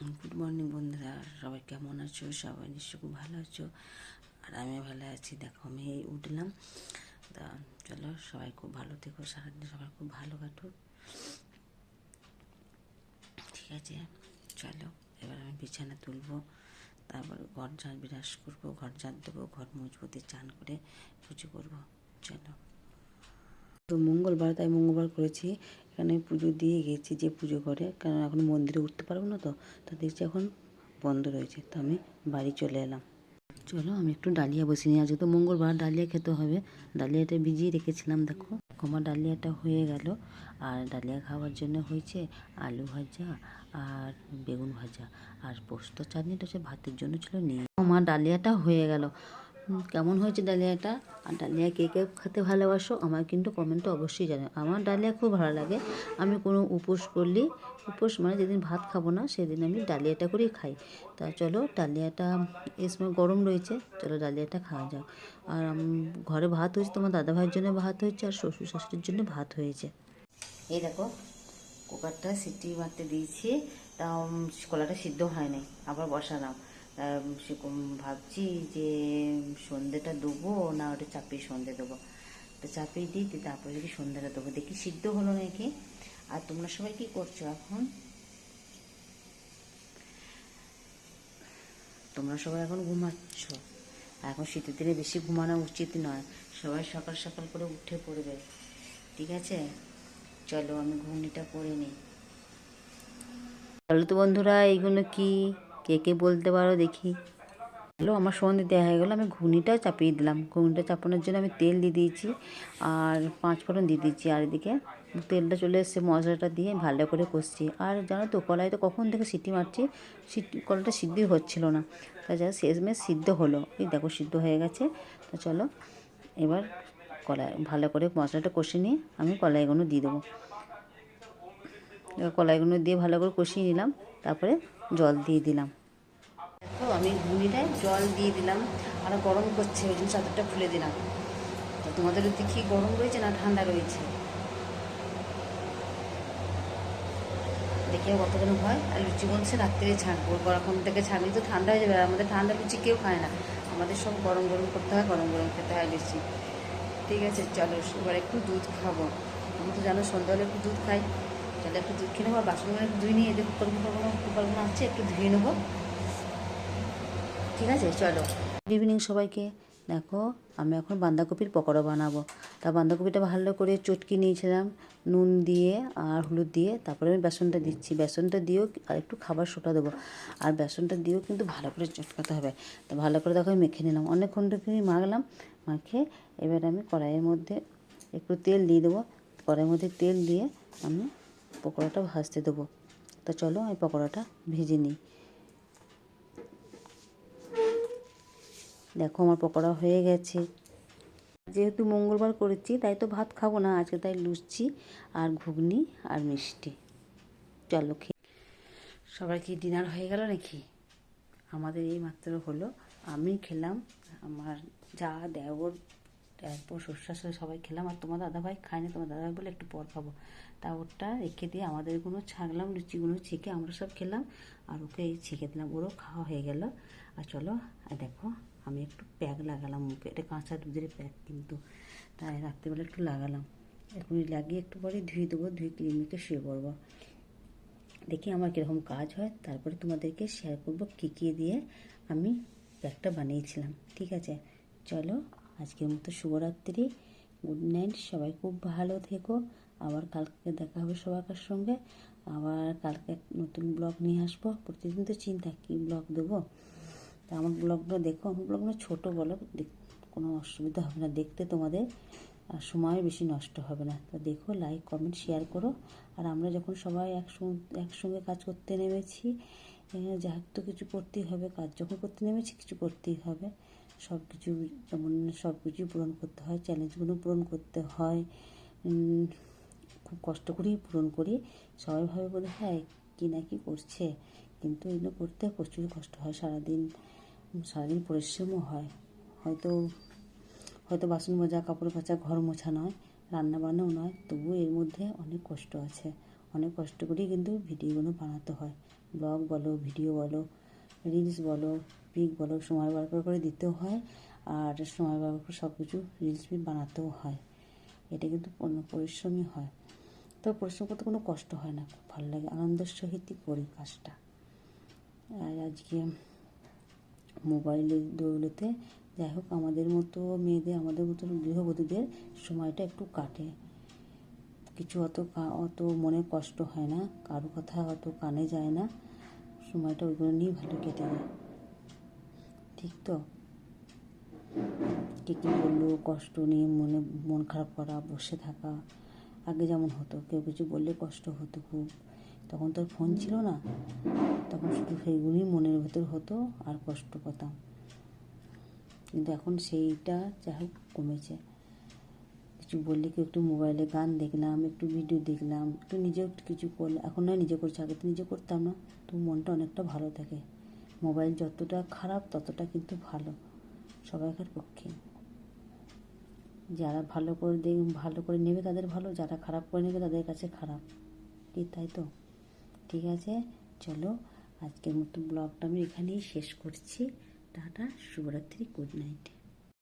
Good morning বন্ধুরা, সবাই কেমন আছো? সবাই নিশ্চয় খুব ভালো আছো, আর আমি ভালো আছি। দেখো আমি এই উঠলাম, তা চলো সবাই খুব ভালো থেকো, সারাদিন সবাই খুব ভালো কাটুক, ঠিক আছে? চলো এবার আমি বিছানা তুলবো, তারপর ঘর ঝাড় বিরাস করবো, ঘর ঝাড় দেবো, ঘর মুছবো, দিয়ে চান করে পুজো করবো। চলো, তো মঙ্গলবার, তাই মঙ্গলবার করেছি। এখানে পুজো দিয়ে গেছি, যে পুজো করে, কারণ এখন মন্দিরে উঠতে পারবো না, তো দেখছি এখন বন্ধ রয়েছে, তো আমি বাড়ি চলে এলাম। চলো আমি একটু ডালিয়া বসিয়ে নিই, আজকে তো মঙ্গলবার, ডালিয়া খেতে হবে। ডালিয়াটা ভিজিয়ে রেখেছিলাম, দেখো আমার ডালিয়াটা হয়ে গেল। আর ডালিয়া খাওয়ার জন্য হয়েছে আলু ভাজা আর বেগুন ভাজা, আর পোস্ত চাটনিটা হচ্ছে ভাতের জন্য ছিল নিয়ে। আমার ডালিয়াটা হয়ে গেল। কেমন হয়েছে ডালিয়াটা? আর ডালিয়া কে কে খেতে ভালোবাসো আমার কিন্তু কমেন্টে অবশ্যই জানো। আমার ডালিয়া খুব ভালো লাগে। আমি কোনো উপোস করলে, উপোস মানে যেদিন ভাত খাবো না সেদিন আমি ডালিয়াটা করেই খাই। তা চলো, ডালিয়াটা এই সময় গরম রয়েছে, চলো ডালিয়াটা খাওয়া যাক। আর ঘরে ভাত হয়েছে, তোমার দাদাভাইয়ের জন্য ভাত হয়েছে, আর শ্বশুর শাশুড়ির জন্য ভাত হয়েছে। এই দেখো কুকারটা সিটি মারতে দিয়েছি, তা কলাটা সিদ্ধ হয় নাই, আবার বসালাম। সেরকম ভাবছি যে সন্ধ্যেটা দেবো না ওটা চাপিয়ে সন্ধ্যে দেবো, তো চাপিয়ে দিই, তারপরে দেখি সন্ধ্যাটা দেবো, দেখি সিদ্ধ হলো নাকি। আর তোমরা সবাই কি করছো এখন? তোমরা সবাই এখন ঘুমাচ্ছ। এখন শীতের দিনে বেশি ঘুমানো উচিত নয়, সবাই সকাল সকাল করে উঠে পড়বে, ঠিক আছে? চলো আমি ঘুমনিটা করে নিই। চলো তো বন্ধুরা, এইগুলো কি, কে কে বলতে পারো দেখি। হ্যালো, আমার সন্ধে দেওয়া হয়ে গেলো, আমি ঘুগনিটাও চাপিয়ে দিলাম। ঘুগনিটা চাপানোর জন্য আমি তেল দিয়ে দিয়েছি আর 5 ফোড়ন দিয়ে দিয়েছি, আর এদিকে তেলটা চলে এসছে, মশলাটা দিয়ে ভালো করে কষছি। আর জানো তো, কলাই তো কখন থেকে সিটি মারছি, কলাটা সিদ্ধই হচ্ছিল না, তা যা শেষমেশ সিদ্ধ হলো। এই দেখো সিদ্ধ হয়ে গেছে। তো চলো এবার কলাই ভালো করে মশলাটা কষে নিয়ে আমি কলাইগুলো দিয়ে দেবো। কলাইগুলো দিয়ে ভালো করে কষিয়ে নিলাম, তারপরে জল দিয়ে দিলাম। তো আমি ঘুগনিটায় জল দিয়ে দিলাম, আর গরম করছে, ওই জন্য চাদরটা খুলে দিলাম। তো তোমাদের দেখি গরম রয়েছে না ঠান্ডা রয়েছে, দেখে কতক্ষণ হয়। আর লুচি বলছে রাত্রে ছাঁকবো, এখন থেকে ছাঁকলে তো ঠান্ডা হয়ে যাবে। আর আমাদের ঠান্ডা লুচি কেউ খায় না, আমাদের সব গরম গরম করতে হয়, গরম গরম খেতে হয় লুচি, ঠিক আছে? চলো এবার একটু দুধ খাবো, আমি তো জানো সন্ধ্যাবেলা একটু দুধ খাই। তাহলে একটু দুধ খেয়ে নেবো, আর বাসনগুলো একটু ধুয়ে নিয়ে, এদের কুকারগুলো আছে একটু ধুয়ে নেবো, ঠিক আছে? চলো, গুড ইভিনিং সবাইকে। দেখো আমি এখন বাঁধাকপির পকোড়া বানাবো। তা বাঁধাকপিটা ভালো করে চটকে নিয়েছিলাম নুন দিয়ে আর হলুদ দিয়ে, তারপরে আমি বেসনটা দিচ্ছি। বেসনটা দিয়েও আর একটু খাবার সোটা দেবো, আর বেসনটা দিয়েও কিন্তু ভালো করে চটকাতে হবে। তো ভালো করে দেখো আমি মেখে নিলাম, অনেকক্ষণ থেকে মাখলাম। মাখে এবার আমি কড়াইয়ের মধ্যে একটু তেল দিয়ে দেবো, কড়াইয়ের মধ্যে তেল দিয়ে আমি পকোড়াটা ভাজতে দেবো। তো চলো আমি পকোড়াটা ভেজে নিই। দেখো আমার পকোড়া হয়ে গেছে। যেহেতু মঙ্গলবার করেছি তাই তো ভাত খাবো না আজকে, তাই লুচি আর ঘুগনি আর মিষ্টি। চলো খেয়ে, সবার কি ডিনার হয়ে গেল নাকি? আমাদের এই মাত্র হলো, আমি খেলাম, আমার যা দেওর, তারপর শ্বশুর সবাই খেলাম, আর তোমার দাদাভাই খায়নি, তোমার দাদাভাই বলে একটু পর খাবো। তা ওটা রেখে দিয়ে আমাদেরগুলো ছাঁকলাম, লুচিগুলো ছেঁকে আমরা সব খেলাম, আর ওকে এই ছেঁকে দিলাম, ওরও খাওয়া হয়ে গেল। আর চলো, আর দেখো আমি একটু প্যাক লাগালাম মুখে, এটা কাঁচা দুধের প্যাক কিন্তু, তাই রাত্রিবেলা একটু লাগালাম। এখনই লাগিয়ে একটু পরে ধুয়ে দেবো, ধুয়ে ক্লিনিকে শুয়ে পড়বো। দেখি আমার কীরকম কাজ হয়, তারপরে তোমাদেরকে শেয়ার করবো কী কী দিয়ে আমি প্যাকটা বানিয়েছিলাম, ঠিক আছে? চলো আজকের মতো শুভরাত্রি, গুড নাইট, সবাই খুব ভালো থেকো। আবার কালকে দেখা হবে সবার সঙ্গে, আবার কালকে নতুন ব্লগ নিয়ে আসবো। প্রতিদিন তো চিন্তা কী ব্লগ দেবো, তা আমার ব্লগটা দেখো, আমার ব্লগটা ছোটো ব্লগ, কোনো অসুবিধা হবে না দেখতে তোমাদের, আর সময় বেশি নষ্ট হবে না। তো দেখো, লাইক কমেন্ট শেয়ার করো। আর আমরা যখন সবাই একসঙ্গে কাজ করতে নেমেছি, যা তো কিছু করতেই হবে, কাজ যখন করতে নেমেছি কিছু করতেই হবে, সব কিছু যেমন সব কিছুই পূরণ করতে হয়, চ্যালেঞ্জগুলো পূরণ করতে হয়, খুব কষ্ট করেই পূরণ করি। সবাই ভাবে বোধ হয় কী না কি করছে, কিন্তু এগুলো করতে প্রচুর কষ্ট হয়, সারাদিন পরিশ্রমও হয়। হয়তো হয়তো বাসন মাজা, কাপড় কাচা, ঘর মোছা নয়, রান্না বান্নাও নয়, তবুও এর মধ্যে অনেক কষ্ট আছে, অনেক কষ্ট করেই কিন্তু ভিডিওগুলো বানাতে হয়। ব্লগ বলো, ভিডিও বলো, রিলস বলো, পিক বলো, সময় বার করে দিতেও হয়, আর সময় বার করে সব কিছু রিলস পিক বানাতেও হয়। এটা কিন্তু পরিশ্রমই হয়। তো পরিশ্রম করতে কোনো কষ্ট হয় না, খুব ভালো লাগে, আনন্দের সহিতই করি কাজটা। আর আজকে মোবাইলের দৌলতে যাই হোক আমাদের মতো মেয়েদের, আমাদের মতো গৃহবধূদের সময়টা একটু কাটে, কিছু অত মনে কষ্ট হয় না, কারো কথা অত কানে যায় না, সময়টা ওইগুলো নিয়েই ভালো কেটে যায়। ঠিক তো? কে কী বললো কষ্ট নিয়ে মন খারাপ করা, বসে থাকা, আগে যেমন হতো, কেউ কিছু বললে কষ্ট হতো খুব, তখন তো ফোন ছিল না, তখন শুধু সেইগুলোই মনের ভেতর হতো আর কষ্ট পেতাম। কিন্তু এখন সেইটা যাই হোক কমেছে। কিছু বললে কেউ একটু মোবাইলে গান দেখলাম, একটু ভিডিও দেখলাম, একটু নিজেও একটু কিছু করলাম, এখন নয় নিজে করছি, আগে তো নিজে করতাম না, তো মনটা অনেকটা ভালো থাকে। মোবাইল যতটা খারাপ ততটা কিন্তু ভালো সবাইকার পক্ষে। যারা ভালো করে নেবে তাদের ভালো, যারা খারাপ করে নেবে তাদের কাছে খারাপ। কি তাই তো? ঠিক আছে, চলো আজকের মতো ব্লগটা আমি এখানেই শেষ করছি। টাটা, শুভরাত্রি, গুড নাইট।